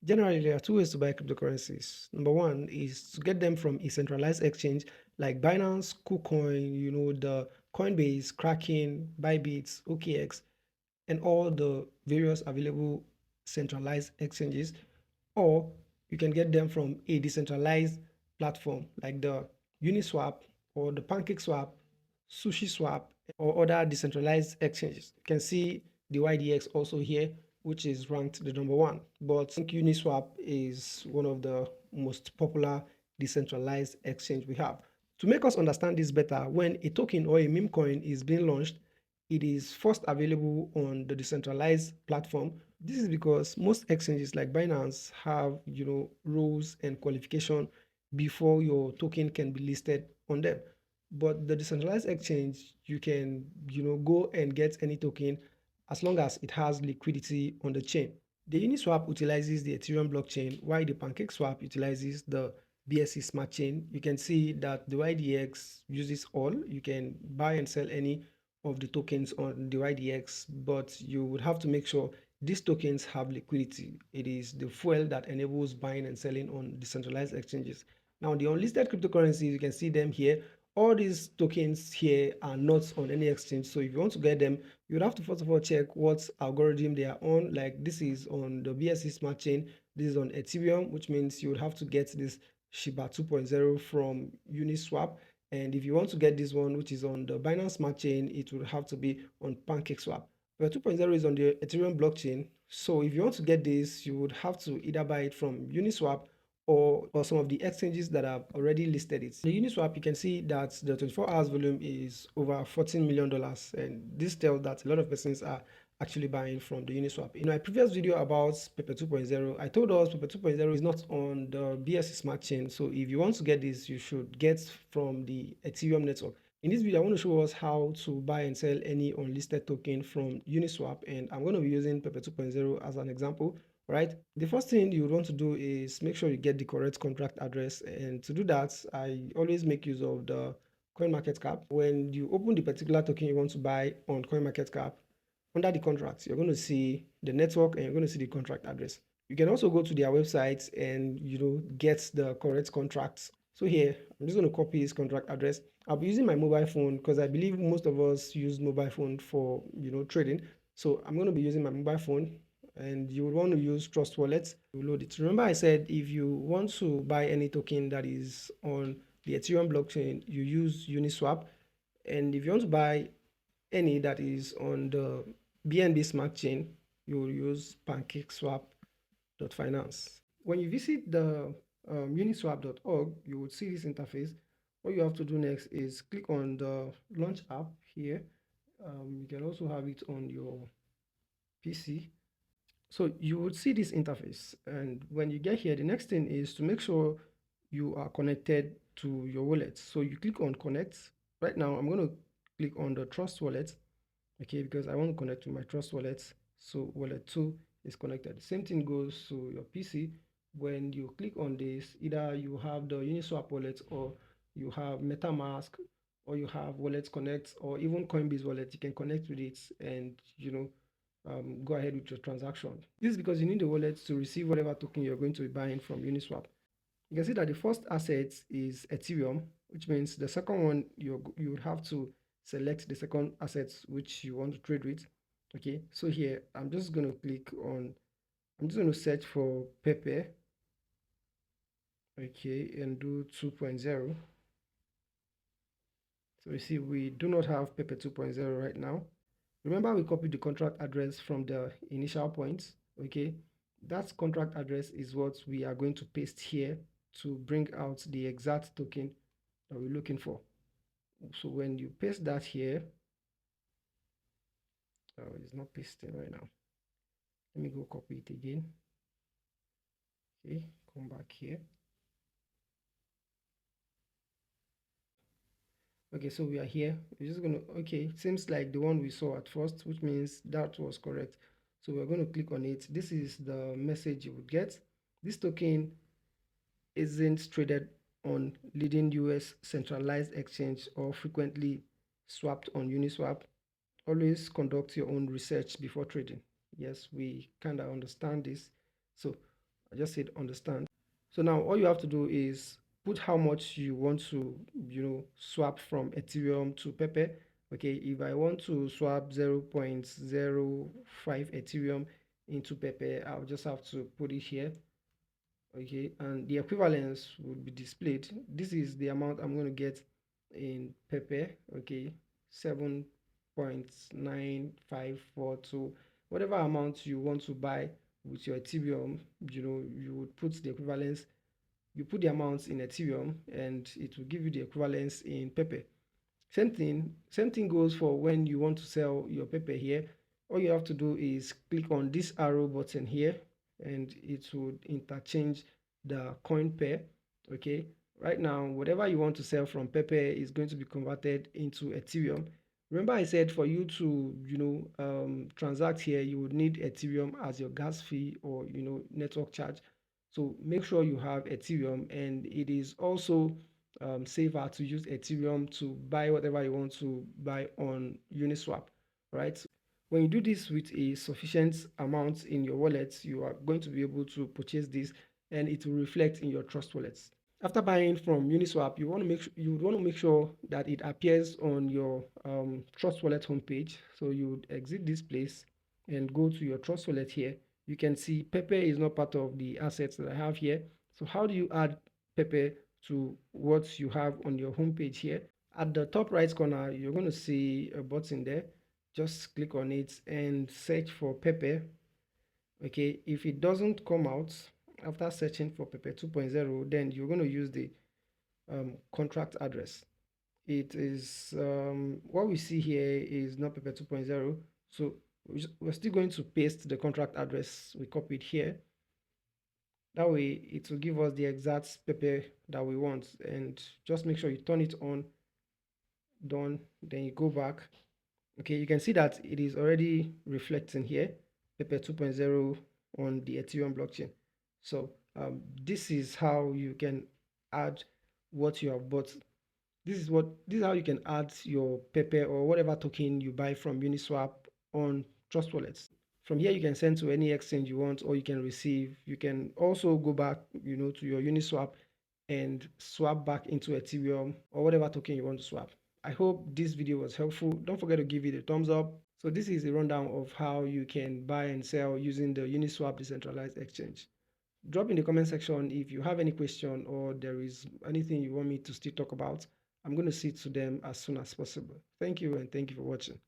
Generally, there are two ways to buy cryptocurrencies. Number one is to get them from a centralized exchange like Binance, KuCoin, the Coinbase, Kraken, BYBIT, OKX, and all the various available centralized exchanges. Or you can get them from a decentralized platform like the Uniswap or the PancakeSwap, SushiSwap, or other decentralized exchanges. You can see the YDX also here, which is ranked the number one. But I think Uniswap is one of the most popular decentralized exchange we have. To make us understand this better, when a token or a meme coin is being launched, it is first available on the decentralized platform. This is because most exchanges like Binance have, rules and qualification before your token can be listed on them. But the decentralized exchange, you can, go and get any token as long as it has liquidity on the chain. The Uniswap utilizes the Ethereum blockchain, while the PancakeSwap utilizes the BSC smart chain. You can see that the YDX uses all. You can buy and sell any of the tokens on the YDX, but you would have to make sure these tokens have liquidity. It is the fuel that enables buying and selling on decentralized exchanges. Now, the unlisted cryptocurrencies, you can see them here. All these tokens here are not on any exchange. So if you want to get them, you would have to first of all check what algorithm they are on. Like this is on the BSC smart chain. This is on Ethereum, which means you would have to get this Shiba 2.0 from Uniswap. And if you want to get this one, which is on the Binance Smart Chain, it will have to be on PancakeSwap. But 2.0 is on the Ethereum blockchain. So if you want to get this, you would have to either buy it from Uniswap or some of the exchanges that have already listed it. The Uniswap, you can see that the 24 hours volume is over $14 million. And this tells that a lot of persons are actually buying from the Uniswap. In my previous video about Pepe 2.0, I told us Pepe 2.0 is not on the BSC smart chain. So if you want to get this, you should get from the Ethereum network. In this video, I want to show us how to buy and sell any unlisted token from Uniswap. And I'm going to be using Pepe 2.0 as an example. Right. The first thing you would want to do is make sure you get the correct contract address. And to do that, I always make use of the CoinMarketCap. When you open the particular token you want to buy on CoinMarketCap, under the contracts, you're going to see the network and you're going to see the contract address. You can also go to their website and, get the correct contracts. So here, I'm just going to copy his contract address. I'll be using my mobile phone because I believe most of us use mobile phone for, trading. So I'm going to be using my mobile phone, and you would want to use Trust Wallet to load it. Remember I said if you want to buy any token that is on the Ethereum blockchain, you use Uniswap. And if you want to buy any that is on the BNB Smart Chain, you will use PancakeSwap.finance. When you visit the uniswap.org, you would see this interface. What you have to do next is click on the launch app here. You can also have it on your PC. So you would see this interface, and when you get here, the next thing is to make sure you are connected to your wallet. So you click on connect. Right now, I'm going to click on the Trust Wallet, okay, because I want to connect to my Trust Wallet. So wallet 2 is connected. Same thing goes to your PC. When you click on this, either you have the Uniswap wallet, or you have MetaMask, or you have Wallet Connect, or even Coinbase wallet. You can connect with it and go ahead with your transaction. This is because you need the wallet to receive whatever token you're going to be buying from Uniswap. You can see that the first asset is Ethereum, which means the second one you would have to select the second asset which you want to trade with. Okay, so here I'm just going to search for Pepe. Okay, and do 2.0. So you see we do not have Pepe 2.0 right now. Remember, we copied the contract address from the initial points. Okay, that contract address is what we are going to paste here to bring out the exact token that we're looking for. So when you paste that here, it's not pasting right now. Let me go copy it again. Okay, come back here. Okay, so we are here. We're just gonna, okay, seems like the one we saw at first, which means that was correct. So we're going to click on it. This is the message you would get. This token isn't traded on leading US centralized exchange or frequently swapped on Uniswap. Always conduct your own research before trading. Yes, we kind of understand this. So I just said understand. So now all you have to do is put how much you want to, swap from Ethereum to Pepe. Okay, if I want to swap 0.05 Ethereum into Pepe, I'll just have to put it here. Okay, and the equivalence will be displayed. This is the amount I'm going to get in Pepe. Okay, 7.9542. Whatever amount you want to buy with your Ethereum, you would put the equivalence, you put the amounts in Ethereum, and it will give you the equivalence in Pepe. Same thing goes for when you want to sell your Pepe here. All you have to do is click on this arrow button here, and it would interchange the coin pair. Okay, right now whatever you want to sell from Pepe is going to be converted into Ethereum. Remember I said for you to transact here, you would need Ethereum as your gas fee or network charge. So make sure you have Ethereum, and it is also safer to use Ethereum to buy whatever you want to buy on Uniswap, right? When you do this with a sufficient amount in your wallet, you are going to be able to purchase this, and it will reflect in your Trust wallets. After buying from Uniswap, you want to make sure that it appears on your Trust wallet homepage. So you would exit this place and go to your Trust wallet here. You can see Pepe is not part of the assets that I have here. So how do you add Pepe to what you have on your homepage here? At the top right corner, you're going to see a button there. Just click on it and search for Pepe. Okay, if it doesn't come out after searching for Pepe 2.0, then you're going to use the contract address. It is what we see here is not Pepe 2.0, so we're still going to paste the contract address we copied here. That way it will give us the exact Pepe that we want, and just make sure you turn it on. Done. Then you go back. Okay, you can see that it is already reflecting here, Pepe 2.0 on the Ethereum blockchain. So this is how you can add what you have bought. This is how you can add your Pepe or whatever token you buy from Uniswap on Trust wallets. From here, you can send to any exchange you want, or you can receive. You can also go back, to your Uniswap and swap back into Ethereum or whatever token you want to swap. I hope this video was helpful. Don't forget to give it a thumbs up. So this is a rundown of how you can buy and sell using the Uniswap decentralized exchange. Drop in the comment section if you have any question or there is anything you want me to still talk about. I'm going to see to them as soon as possible. Thank you, and thank you for watching.